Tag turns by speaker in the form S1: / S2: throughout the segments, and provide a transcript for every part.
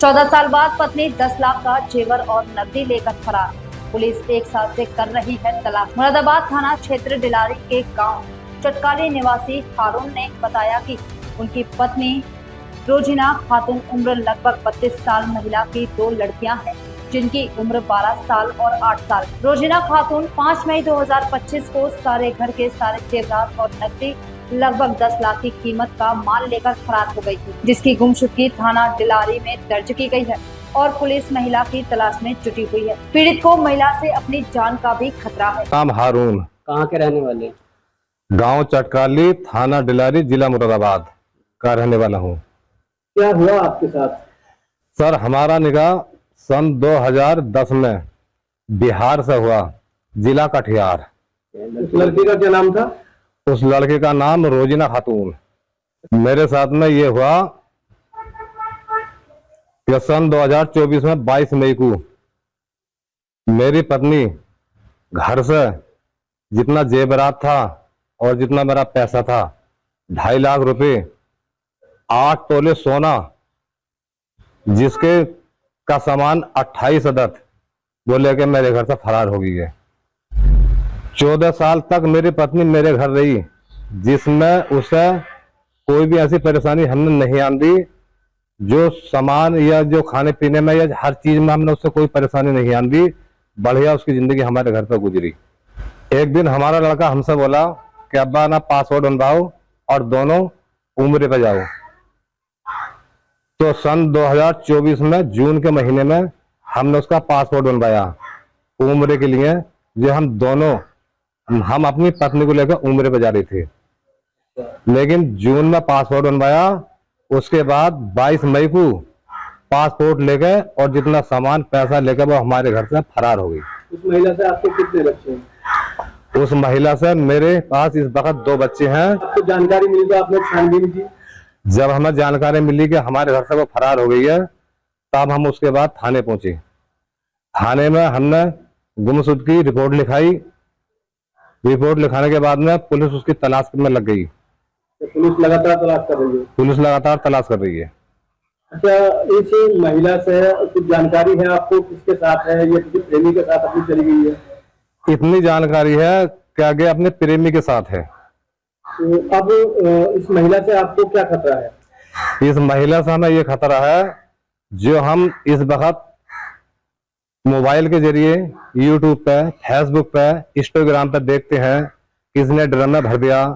S1: 14 साल बाद पत्नी 10 लाख का जेवर और नकदी लेकर फरार। पुलिस एक साल से कर रही है तलाश। मुरादाबाद थाना क्षेत्र डिलारी के गांव चटकाली निवासी हारून ने बताया कि उनकी पत्नी रोजिना खातून उम्र लगभग 32 साल, महिला की 2 लड़कियां हैं जिनकी उम्र 12 साल और 8 साल। रोजिना खातून 5 मई 2025 को सारे घर के सारे जेवरात और नकदी लगभग 10 लाख की कीमत का माल लेकर फरार हो गई थी, जिसकी गुमशुदगी थाना डिलारी में दर्ज की गई है और पुलिस महिला की तलाश में जुटी हुई है। पीड़ित को महिला से अपनी जान का भी खतरा है।
S2: नाम हारून,
S3: कहाँ के रहने वाले?
S2: गांव चटकाली, थाना डिलारी, जिला मुरादाबाद का रहने वाला हूँ।
S3: क्या हुआ आपके साथ?
S2: सर, हमारा निकाह सन 2010 में बिहार से हुआ, जिला कटिहार।
S3: उस लड़की का क्या नाम था?
S2: उस लड़के का नाम रोजिना खातून। मेरे साथ में ये हुआ कि सन 2024 में 22 मई को मेरी पत्नी घर से जितना जेवरात था और जितना मेरा पैसा था 2.5 लाख रुपए, 8 तोले सोना, जिसके का सामान 28 अदद, वो लेके मेरे घर से फरार हो गई है। 14 साल तक मेरी पत्नी मेरे घर रही, जिसमें उसे कोई भी ऐसी परेशानी हमने नहीं आंदी। जो सामान या जो खाने पीने में या हर चीज में हमने उससे कोई परेशानी नहीं आंदी। बढ़िया उसकी जिंदगी हमारे घर पर गुजरी। एक दिन हमारा लड़का हमसे बोला कि अब्बा ना पासपोर्ट बनवाओ और दोनों उम्र पे जाओ। तो सन 2024 में जून के महीने में हमने उसका पासपोर्ट बनवाया उम्र के लिए। जो हम अपनी पत्नी को लेकर उम्र पे जा रही थी, लेकिन जून में पासपोर्ट बनवाया। उसके बाद 22 मई को पासपोर्ट लेके और जितना सामान पैसा लेकर वो हमारे घर से फरार हो गई।
S3: उस महिला से आपके कितने बच्चे हैं?
S2: उस महिला से मेरे पास इस वक्त 2 बच्चे हैं।
S3: आपको जानकारी मिली तो आपने छानबीन की?
S2: जब हमें जानकारी मिली कि हमारे घर से वो फरार हो गई है, तब हम उसके बाद थाने पहुंचे। थाने में हमने गुमशुदगी की रिपोर्ट लिखाई। रिपोर्ट लिखाने के बाद में पुलिस उसकी तलाश में लग गई।
S3: तो पुलिस लगातार तलाश कर रही है?
S2: पुलिस लगातार तलाश कर रही है।
S3: अच्छा, इस महिला से कुछ जानकारी है आपको? किसके साथ है? ये किसी प्रेमी के साथ अपनी चली गई है?
S2: इतनी जानकारी है कि आगे अपने प्रेमी के साथ है।
S3: तो अब इस महिला से आपको क्या खतरा है?
S2: इस महिला से हमें ये खतरा है, जो हम इस वक्त मोबाइल के जरिए यूट्यूब पे, फेसबुक पे, इंस्टाग्राम पे देखते हैं, किसने ड्रम में भर दिया,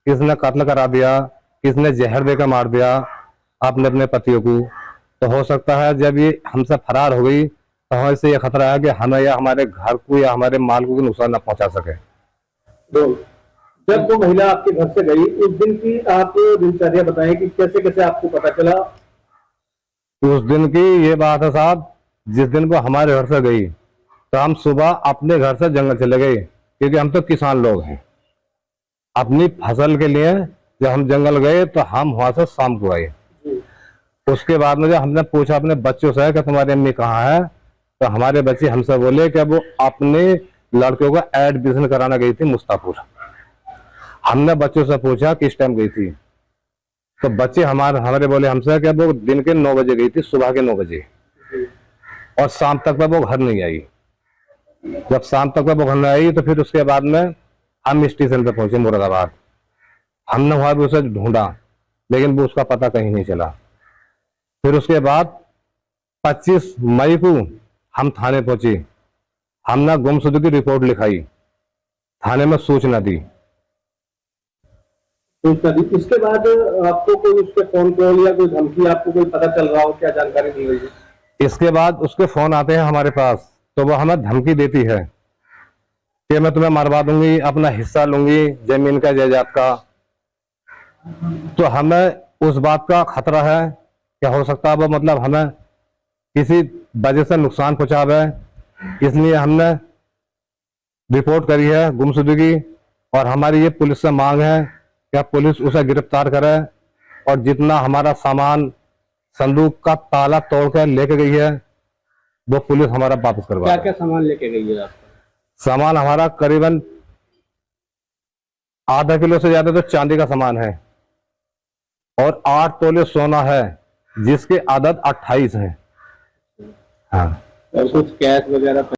S2: किसने कत्ल करा दिया, किसने जहर देकर मार दिया अपने पतियों को। तो हो सकता है जब ये हमसे फरार हो गई तो हमें इससे ये खतरा है कि हमें या हमारे घर को या हमारे माल को नुकसान न पहुंचा सके।
S3: तो जब वो महिला आपके घर से गई, उस दिन की आप दिनचर्या बताएं कि कैसे कैसे आपको पता चला?
S2: उस दिन की ये बात है साहब, जिस दिन को हमारे घर से गई तो हम सुबह अपने घर से जंगल चले गए, क्योंकि हम तो किसान लोग हैं। अपनी फसल के लिए जब हम जंगल गए तो हम वहां से शाम को आए। उसके बाद में जब हमने पूछा अपने बच्चों से कि तुम्हारी अम्मी कहाँ है, तो हमारे बच्चे हमसे बोले कि वो अपने लड़कों को एडमिशन कराना गई थी मुस्तापुर। हमने बच्चों से पूछा किस टाइम गई थी, तो बच्चे हमारे बोले हमसे कि वो दिन के 9 बजे गई थी, सुबह के 9 बजे, और शाम तक वो घर नहीं आई। जब शाम तक वो घर नहीं आई तो फिर उसके बाद में हम स्टेशन पे पहुंचे मुरादाबाद। हमने वहां भी उसे ढूंढा, लेकिन वो उसका पता कहीं नहीं चला। फिर उसके बाद 25 मई को हम थाने पहुंचे। हमने गुमशुदगी की रिपोर्ट लिखाई, थाने में सूचना दी।
S3: इसके बाद आपको कोई उसके फोन कॉल या कोई धमकी आपको कोई पता चल रहा हो? क्या जानकारी दी हुई है?
S2: इसके बाद उसके फोन आते हैं हमारे पास, तो वो हमें धमकी देती है कि मैं तुम्हें मरवा दूंगी, अपना हिस्सा लूंगी जमीन का, जायदाद का। तो हमें उस बात का खतरा है कि हो सकता है वो मतलब हमें किसी वजह से नुकसान पहुंचावे, इसलिए हमने रिपोर्ट करी है गुमशुदगी। और हमारी ये पुलिस से मांग है कि पुलिस उसे गिरफ्तार करे और जितना हमारा सामान संदूक का ताला तोड़ कर लेके गई है वो पुलिस हमारा वापस करवा।
S3: क्या क्या सामान लेके गई है आपका?
S2: सामान हमारा करीबन आधा किलो से ज्यादा तो चांदी का सामान है और 8 तोले सोना है, जिसके आदत 28 है। हाँ
S3: और कुछ कैश वगैरह